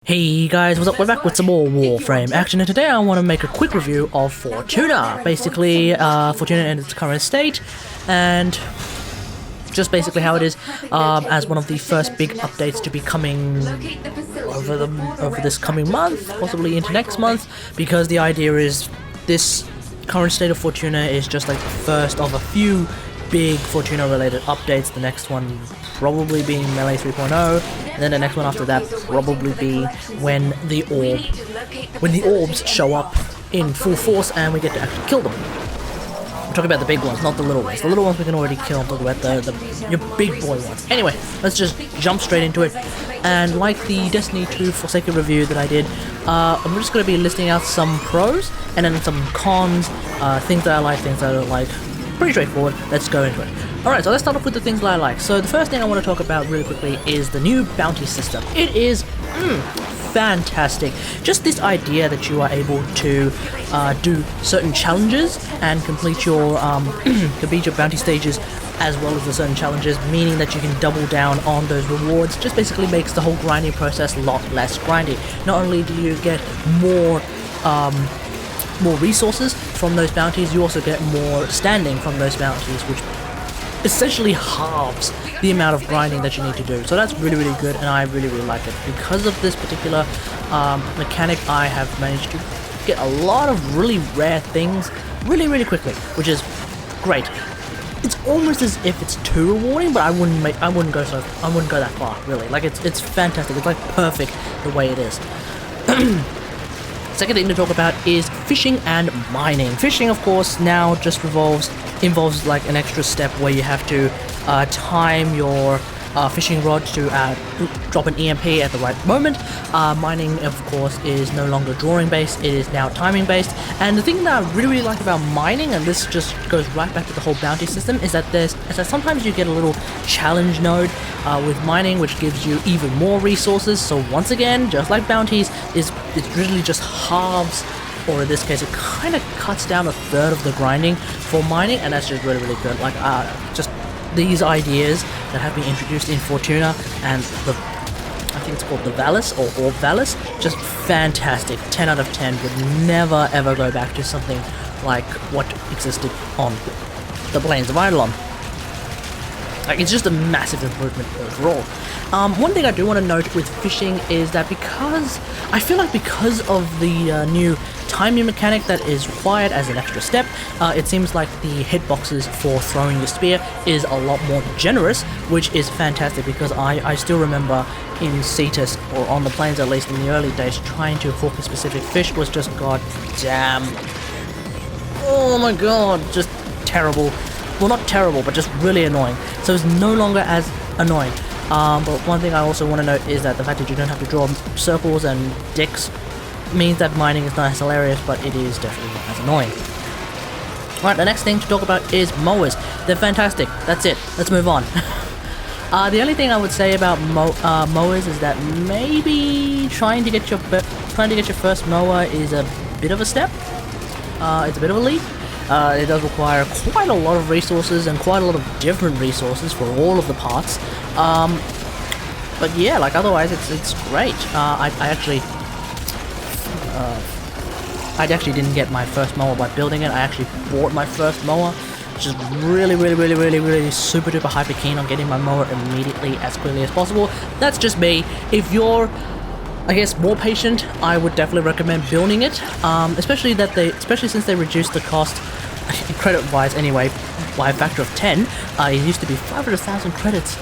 Hey guys, what's up? We're back with some more WarFrame action, and today I want to make a quick review of Fortuna. Basically, Fortuna in its current state, and just basically how it is as one of the first big updates to be coming over this coming month, possibly into next month, because the idea is this current state of Fortuna is just like the first of a few big Fortuna related updates. The next one probably being Melee 3.0, and then the next one after that probably be when the orbs show up in full force and we get to actually kill them. I'm talking about the big ones, not the little ones. The little ones we can already kill. I'm talking about your big boy ones. Anyway, let's just jump straight into it. And like the Destiny 2 Forsaken review that I did, I'm just going to be listing out some pros and then some cons, things that I like, things that I don't like. Pretty straightforward. Let's go into it. Alright, so let's start off with the things that I like. So the first thing I want to talk about really quickly is the new bounty system. It is fantastic. Just this idea that you are able to do certain challenges and complete your bounty stages as well as the certain challenges, meaning that you can double down on those rewards, just basically makes the whole grinding process a lot less grindy. Not only do you get more resources from those bounties, you also get more standing from those bounties, which essentially halves the amount of grinding that you need to do. So that's really good, and I really like it. Because of this particular mechanic, I have managed to get a lot of really rare things really quickly, which is great. It's almost as if it's too rewarding, but I wouldn't go that far, really. Like it's fantastic. It's like perfect the way it is. Second thing to talk about is fishing and mining. Fishing, of course, now just involves like an extra step where you have to time your fishing rod to drop an EMP at the right moment. Mining, of course, is no longer drawing based, it is now timing based. And the thing that I really like about mining, and this just goes right back to the whole bounty system, is that sometimes you get a little challenge node with mining, which gives you even more resources. So once again, just like bounties, it really just halves, or in this case, it kind of cuts down a third of the grinding for mining, and that's just really good. Like just these ideas that have been introduced in Fortuna, and I think it's called the Valis or Orb Valis, just fantastic. 10 out of 10. Would never ever go back to something like what existed on the plains of Eidolon. Like, it's just a massive improvement overall. One thing I do want to note with fishing is that because of the new timing mechanic that is required as an extra step, it seems like the hitboxes for throwing your spear is a lot more generous, which is fantastic, because I still remember in Cetus, or on the plains at least in the early days, trying to hook a specific fish was just goddamn, oh my god, just terrible. Well, not terrible, but just really annoying. So it's no longer as annoying. But one thing I also want to note is that the fact that you don't have to draw circles and dicks means that mining is not as hilarious, but it is definitely not as annoying. Alright, the next thing to talk about is mowers. They're fantastic. That's it. Let's move on. The only thing I would say about mowers is that maybe trying to get your first mower is a bit of a step. It's a bit of a leap. It does require quite a lot of resources and quite a lot of different resources for all of the parts. But yeah, like otherwise it's great. I actually didn't get my first mower by building it. I actually bought my first mower. Just really super duper hyper keen on getting my mower immediately as quickly as possible. That's just me. If you're, I guess, more patient, I would definitely recommend building it. Especially since they reduced the cost, credit-wise anyway, by a factor of 10. It used to be 500,000 credits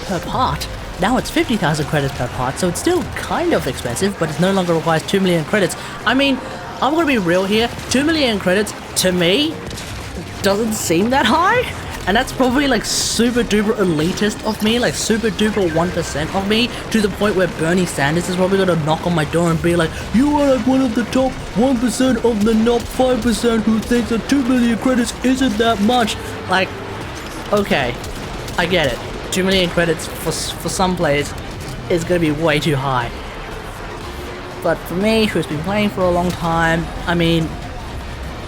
per part. Now it's 50,000 credits per part, so it's still kind of expensive, but it no longer requires 2 million credits. I mean, I'm gonna be real here. 2 million credits, to me, doesn't seem that high. And that's probably like super duper elitist of me, like super duper 1% of me, to the point where Bernie Sanders is probably gonna knock on my door and be like, you are like one of the top 1% of the not 5% who thinks that 2 million credits isn't that much. Like, okay, I get it. 2 million credits for some players is gonna be way too high. But for me, who's been playing for a long time, I mean,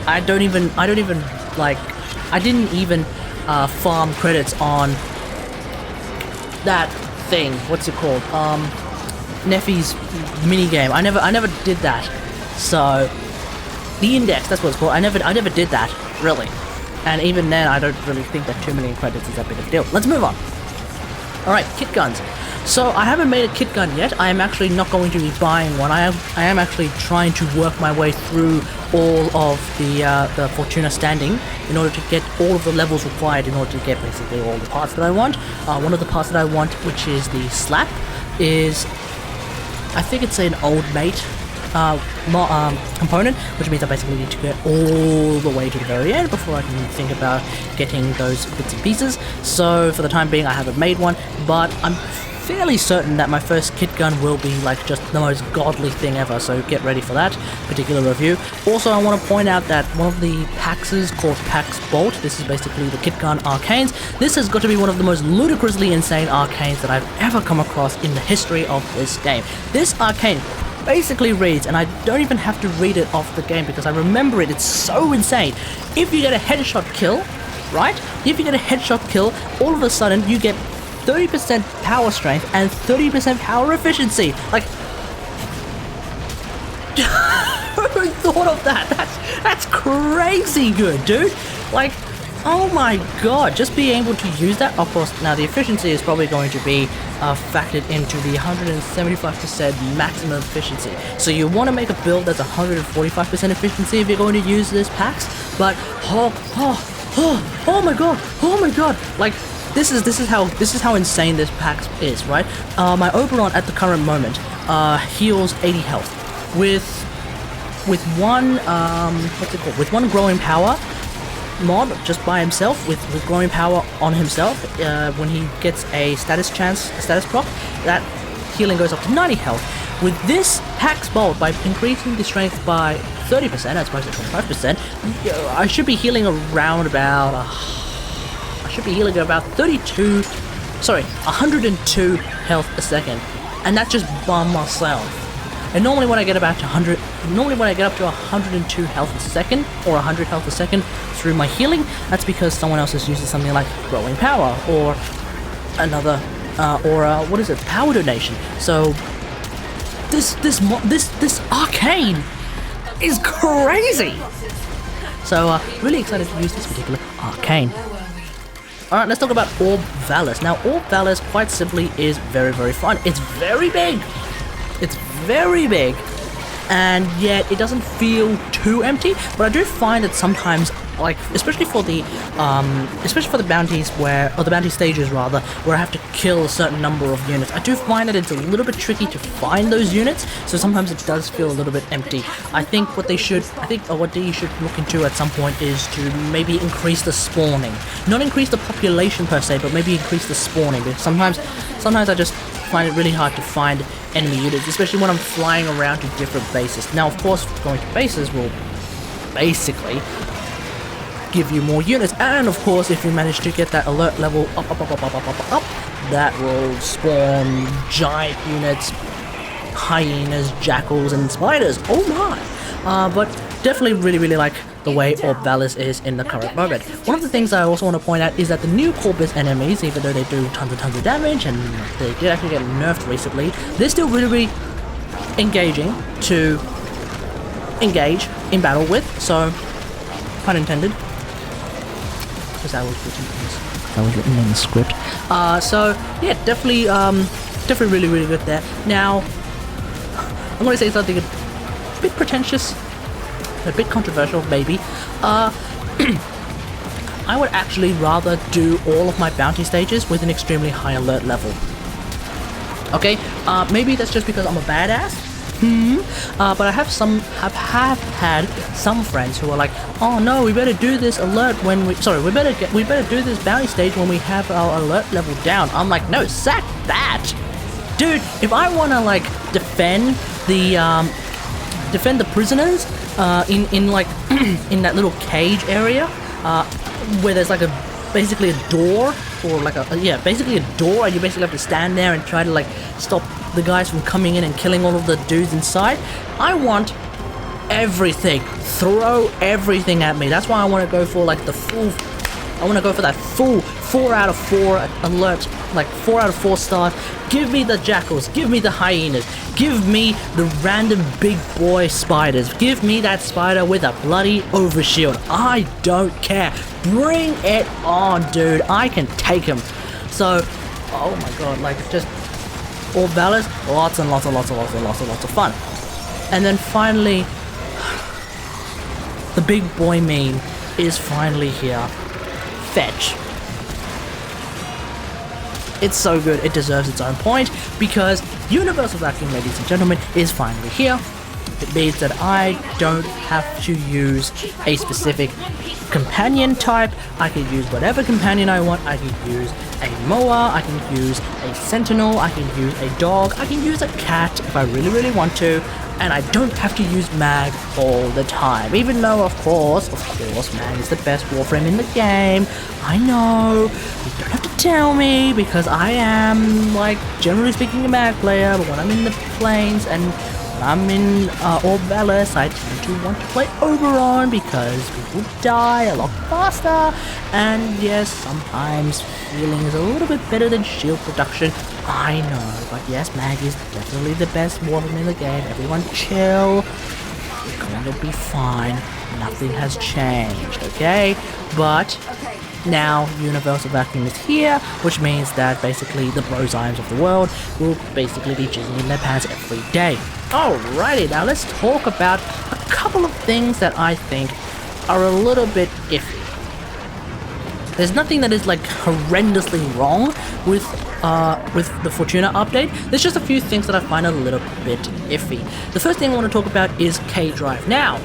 I didn't even farm credits on that thing. What's it called? Neffy's mini game. I never did that. So the index, that's what it's called. I never did that, really. And even then, I don't really think that 2 million credits is that big of a deal. Let's move on. Alright, kit guns. So I haven't made a kit gun yet. I am actually not going to be buying one. I am actually trying to work my way through all of the Fortuna standing in order to get all of the levels required in order to get basically all the parts that I want. One of the parts that I want, which is the slap, is, I think it's an old mate component, which means I basically need to get all the way to the very end before I can think about getting those bits and pieces. So for the time being, I haven't made one, but I'm fairly certain that my first kit gun will be like just the most godly thing ever, so get ready for that particular review. Also, I want to point out that one of the Paxes called Pax Bolt, this is basically the kit gun arcanes. This has got to be one of the most ludicrously insane arcanes that I've ever come across in the history of this game. This arcane basically reads, and I don't even have to read it off the game because I remember it, it's so insane. If you get a headshot kill, right? If you get a headshot kill, all of a sudden you get 30% power strength and 30% power efficiency. Like, who thought of that? That's crazy good, dude. Like, oh my god, just being able to use that. Of course, now the efficiency is probably going to be factored into the 175% maximum efficiency. So you want to make a build that's 145% efficiency if you're going to use this Pax. But oh my god, like. This is how insane this Pax is, right? My Oberon at the current moment heals 80 health with one what's it called? With one growing power mod just by himself, with growing power on himself. When he gets a status proc, that healing goes up to 90 health. With this Pax Bolt, by increasing the strength by 30% as opposed to 25%, I should be healing around about. Should be healing about 102 health a second, and that's just by myself. And normally when I get about to 100, normally when I get up to 102 health a second or 100 health a second through my healing, that's because someone else is using something like growing power or another what is it, power donation. So this arcane is crazy. So really excited to use this particular arcane. Alright, let's talk about Orb Valus. Now, Orb Valus, quite simply, is very, very fun. It's very big. It's very big. And yet, it doesn't feel too empty. But I do find that sometimes, like, especially for the bounties or the bounty stages rather, where I have to kill a certain number of units, I do find that it's a little bit tricky to find those units, so sometimes it does feel a little bit empty. I think what they should look into at some point is to maybe increase the spawning. Not increase the population per se, but maybe increase the spawning, because sometimes I just find it really hard to find enemy units, especially when I'm flying around to different bases. Now, of course, going to bases will basically give you more units, and of course, if you manage to get that alert level up, that will spawn giant units, hyenas, jackals, and spiders. Oh my! But definitely really like the way Orb Valus is in the current moment. One of the things I also want to point out is that the new Corpus enemies, even though they do tons of damage, and they did actually get nerfed recently, they're still really engaging to engage in battle with, so pun intended. Because that was written in the script. So yeah, definitely really good there. Now, I'm going to say something a bit pretentious, a bit controversial, maybe. I would actually rather do all of my bounty stages with an extremely high alert level. Okay, maybe that's just because I'm a badass. But I have had some friends who are like, oh no, we better do this alert when we better do this bounty stage when we have our alert level down. I'm like, no, sack that, dude. If I want to like defend the prisoners in like in that little cage area where there's like basically a door, or like basically a door, and you basically have to stand there and try to like stop the guys from coming in and killing all of the dudes inside. I want everything. Throw everything at me. That's why I want to go for like the full. I want to go for that full 4 out of 4 alert like 4 out of 4 stars. Give me the jackals, give me the hyenas, give me the random big boy spiders, give me that spider with a bloody overshield. I don't care. Bring it on, dude. I can take him. So, oh my god, like just all balance, lots and lots and lots and lots and lots and lots of fun. And then finally, the big boy meme is finally here. Fetch. It's so good, it deserves its own point, because Universal Vacuum, ladies and gentlemen, is finally here. It means that I don't have to use a specific companion type. I can use whatever companion I want. I can use a moa, I can use a sentinel, I can use a dog, I can use a cat if I really, really want to, and I don't have to use Mag all the time, even though of course, Mag is the best WarFrame in the game. I know, you don't have to tell me, because I am, like, generally speaking a Mag player, but when I'm in the plains and when I'm in Orbelis, I tend to want to play Oberon because people die a lot faster, and yes, sometimes healing is a little bit better than shield production, I know, but yes, Mag is definitely the best warframe in the game. Everyone chill, we're going to be fine, nothing has changed, okay? But now Universal Vacuum is here, which means that basically the Brozymes of the world will basically be jizzing in their pants every day. Alrighty, now let's talk about a couple of things that I think are a little bit iffy. There's nothing that is like horrendously wrong with the Fortuna update. There's just a few things that I find a little bit iffy. The first thing I want to talk about is K-Drive. Now,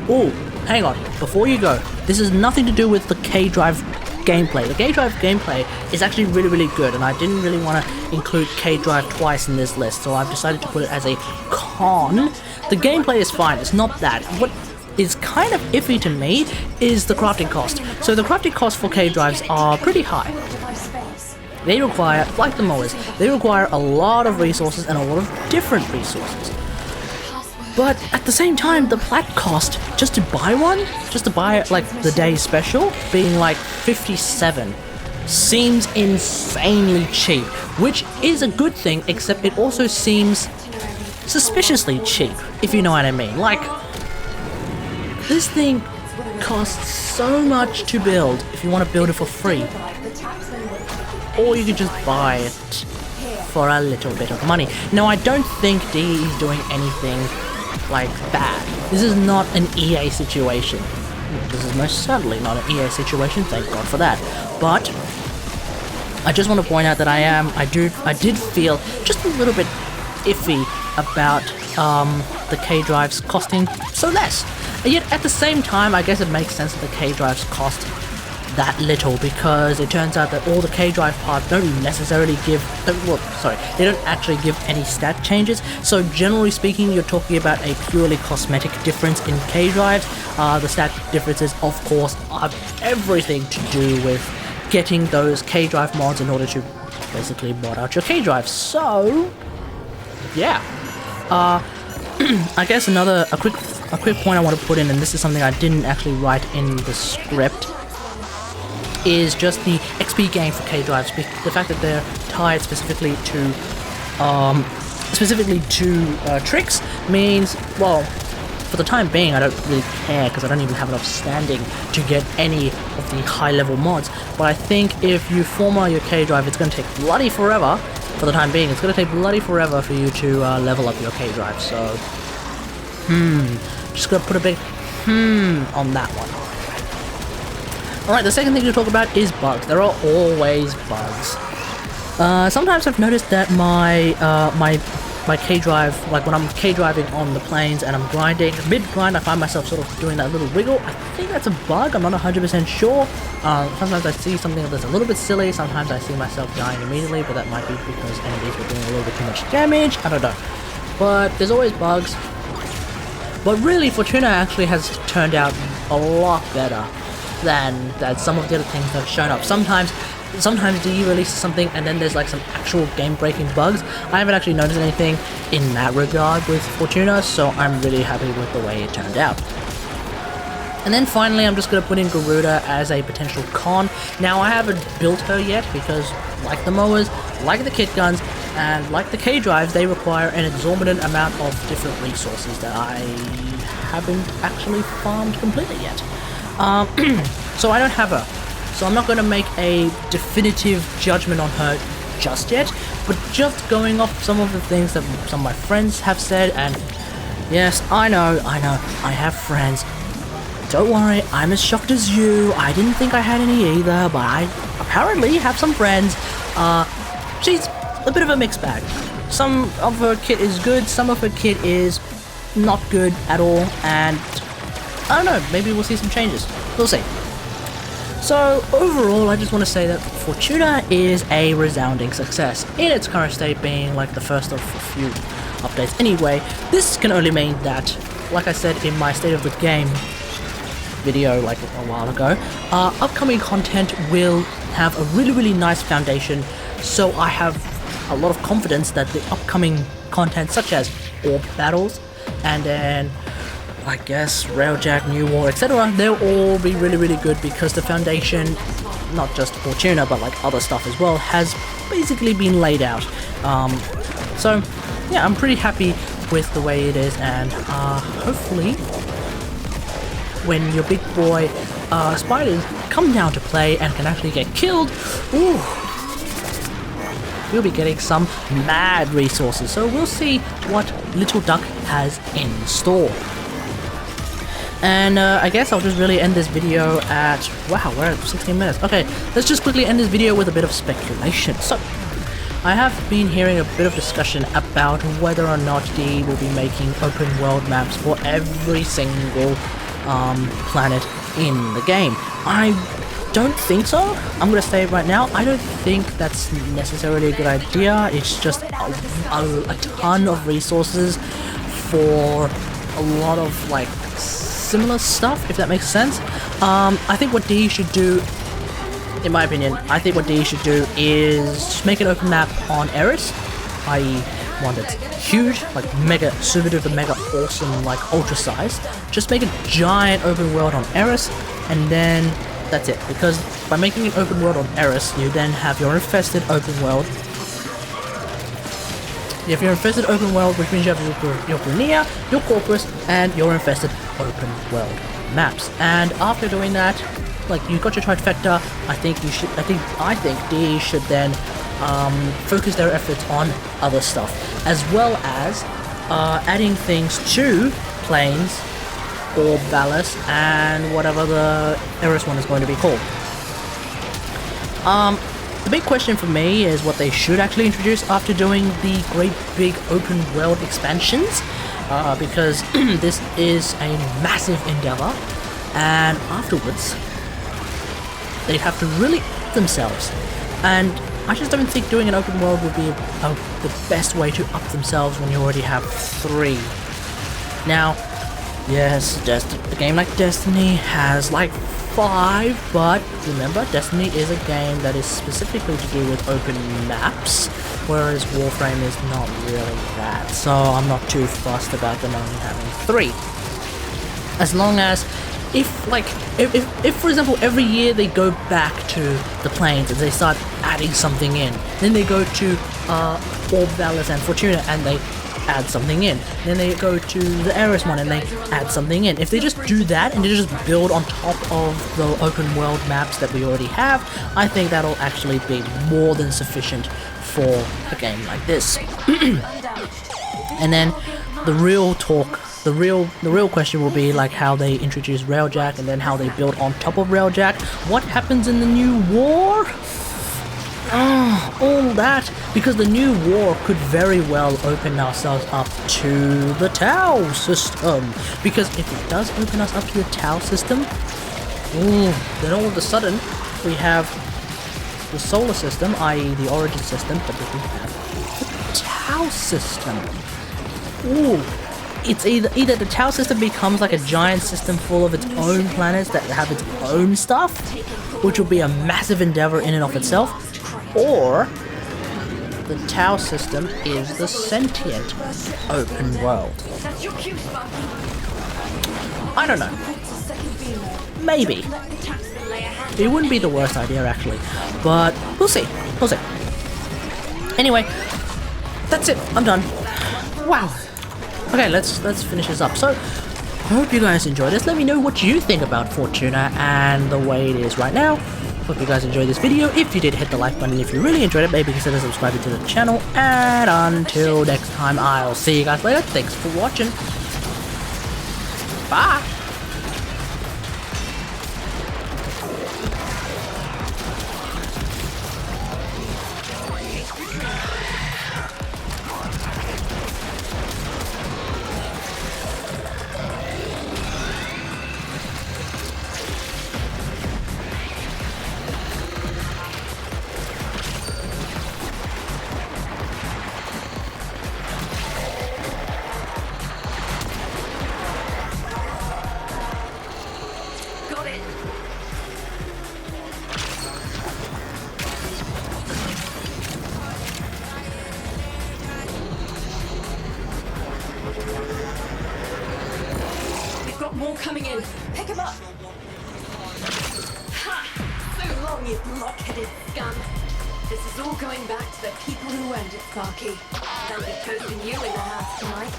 ooh, hang on, before you go, this has nothing to do with the K-Drive gameplay. The K-Drive gameplay is actually really, really good, and I didn't really want to include K-Drive twice in this list, so I've decided to put it as a con. The gameplay is fine, it's not that. What is kind of iffy to me is the crafting cost. So the crafting costs for K-Drives are pretty high. They require, like the mowers, they require a lot of resources and a lot of different resources. But at the same time, the plat cost just to buy one, just to buy like the day special, being like 57, seems insanely cheap, which is a good thing, except it also seems suspiciously cheap, if you know what I mean. Like, this thing costs so much to build if you want to build it for free, or you could just buy it for a little bit of money. Now, I don't think DE is doing anything like bad. This is not an EA situation. This is most certainly not an EA situation, thank God for that. But I just want to point out that I did feel just a little bit iffy about the K-Drives costing so less. And yet at the same time, I guess it makes sense that the K-Drives cost that little, because it turns out that all the K-Drive parts don't necessarily give, they don't actually give any stat changes. So generally speaking, you're talking about a purely cosmetic difference in K-Drives. The stat differences, of course, have everything to do with getting those K-Drive mods in order to basically mod out your K-Drive. So, yeah. I guess a quick point I want to put in, and this is something I didn't actually write in the script, is just the XP gain for K-Drives. The fact that they're tied specifically to tricks means, well, for the time being, I don't really care, because I don't even have enough standing to get any of the high-level mods. But I think if you format your K-Drive, it's going to take bloody forever. For the time being, it's going to take bloody forever for you to level up your K-Drive. So, just going to put a big on that one. Alright, the second thing to talk about is bugs. There are always bugs. Sometimes I've noticed that my K-Drive, like when I'm K-driving on the plains and I'm grinding, mid-grind I find myself sort of doing that little wiggle. I think that's a bug, I'm not 100% sure. Sometimes I see something that's a little bit silly, sometimes I see myself dying immediately, but that might be because enemies were doing a little bit too much damage, I don't know. But there's always bugs. But really, Fortuna actually has turned out a lot better than some of the other things that have shown up. Sometimes DE releases something and then there's like some actual game-breaking bugs. I haven't actually noticed anything in that regard with Fortuna, so I'm really happy with the way it turned out. And then finally, I'm just going to put in Garuda as a potential con. Now I haven't built her yet because, like the mowers, like the kit guns, and like the K-drives, they require an exorbitant amount of different resources that I haven't actually farmed completely yet. So I don't have her. So I'm not going to make a definitive judgment on her just yet, but just going off some of the things that some of my friends have said, and yes, I know, I have friends. Don't worry, I'm as shocked as you. I didn't think I had any either, but I apparently have some friends. She's a bit of a mixed bag. Some of her kit is good, some of her kit is not good at all, and I don't know, maybe we'll see some changes. We'll see. So overall, I just want to say that Fortuna is a resounding success, in its current state being like the first of a few updates. Anyway, this can only mean that, like I said in my State of the Game video like a while ago, upcoming content will have a really nice foundation, so I have a lot of confidence that the upcoming content such as orb battles, and then I guess Railjack, New War, etc., they'll all be really good because the foundation, not just Fortuna but like other stuff as well, has basically been laid out. So yeah, I'm pretty happy with the way it is, and hopefully when your big boy spiders come down to play and can actually get killed, ooh, we'll be getting some mad resources. So we'll see what Little Duck has in store. And I guess I'll just really end this video at, wow, we're at 16 minutes. Okay, let's just quickly end this video with a bit of speculation. So, I have been hearing a bit of discussion about whether or not DE will be making open world maps for every single planet in the game. I don't think so. I'm gonna say it right now, I don't think that's necessarily a good idea. It's just a ton of resources for a lot of like similar stuff, if that makes sense. I think what DE should do, in my opinion, I think what DE should do is just make an open map on Eris, i.e. one that's huge, like mega, super duper mega awesome, like ultra size. Just make a giant open world on Eris, and then that's it. Because by making an open world on Eris, you then have your infested open world. You have your infested open world, which means you have your Grania, your Corpus, and your infested open world maps. And after doing that, like you got your trifecta, I think DE should then focus their efforts on other stuff, as well as adding things to Plains or Ballast and whatever the Eris one is going to be called. The big question for me is what they should actually introduce after doing the great big open world expansions, because this is a massive endeavor, and afterwards they'd have to really up themselves, and I just don't think doing an open world would be the best way to up themselves when you already have 3. Now, yes, a game like Destiny has like 5, but remember, Destiny is a game that is specifically to do with open maps, whereas WarFrame is not really that, so I'm not too fussed about them only having 3. As long as, if for example every year they go back to the Plains and they start adding something in, then they go to Orb Valors and Fortuna and they add something in, then they go to the Eris one and they add something in. If they just do that and they just build on top of the open world maps that we already have, I think that'll actually be more than sufficient for a game like this. And then the real talk, the real question will be like how they introduce Railjack and then how they build on top of Railjack. What happens in the new war? All that, because the new war could very well open ourselves up to the Tau system, because if it does open us up to the Tau system, then all of a sudden we have the solar system, i.e. the origin system, but then we have the Tau system. It's either the Tau system becomes like a giant system full of its own planets that have its own stuff, which will be a massive endeavor in and of itself, or the Tau system is the sentient open world. I don't know. Maybe. It wouldn't be the worst idea actually, but we'll see. We'll see. Anyway, that's it. I'm done. Wow. Okay, let's finish this up. So, hope you guys enjoyed this. Let me know what you think about Fortuna and the way it is right now. Hope you guys enjoyed this video. If you did, hit the like button. If you really enjoyed it, maybe consider subscribing to the channel. And until next time, I'll see you guys later. Thanks for watching. Bye. More coming in. Pick him up. Ha! So long, you blockheaded scum. This is all going back to the people who owned it, Sparky. They'll be toasting you in the house tonight.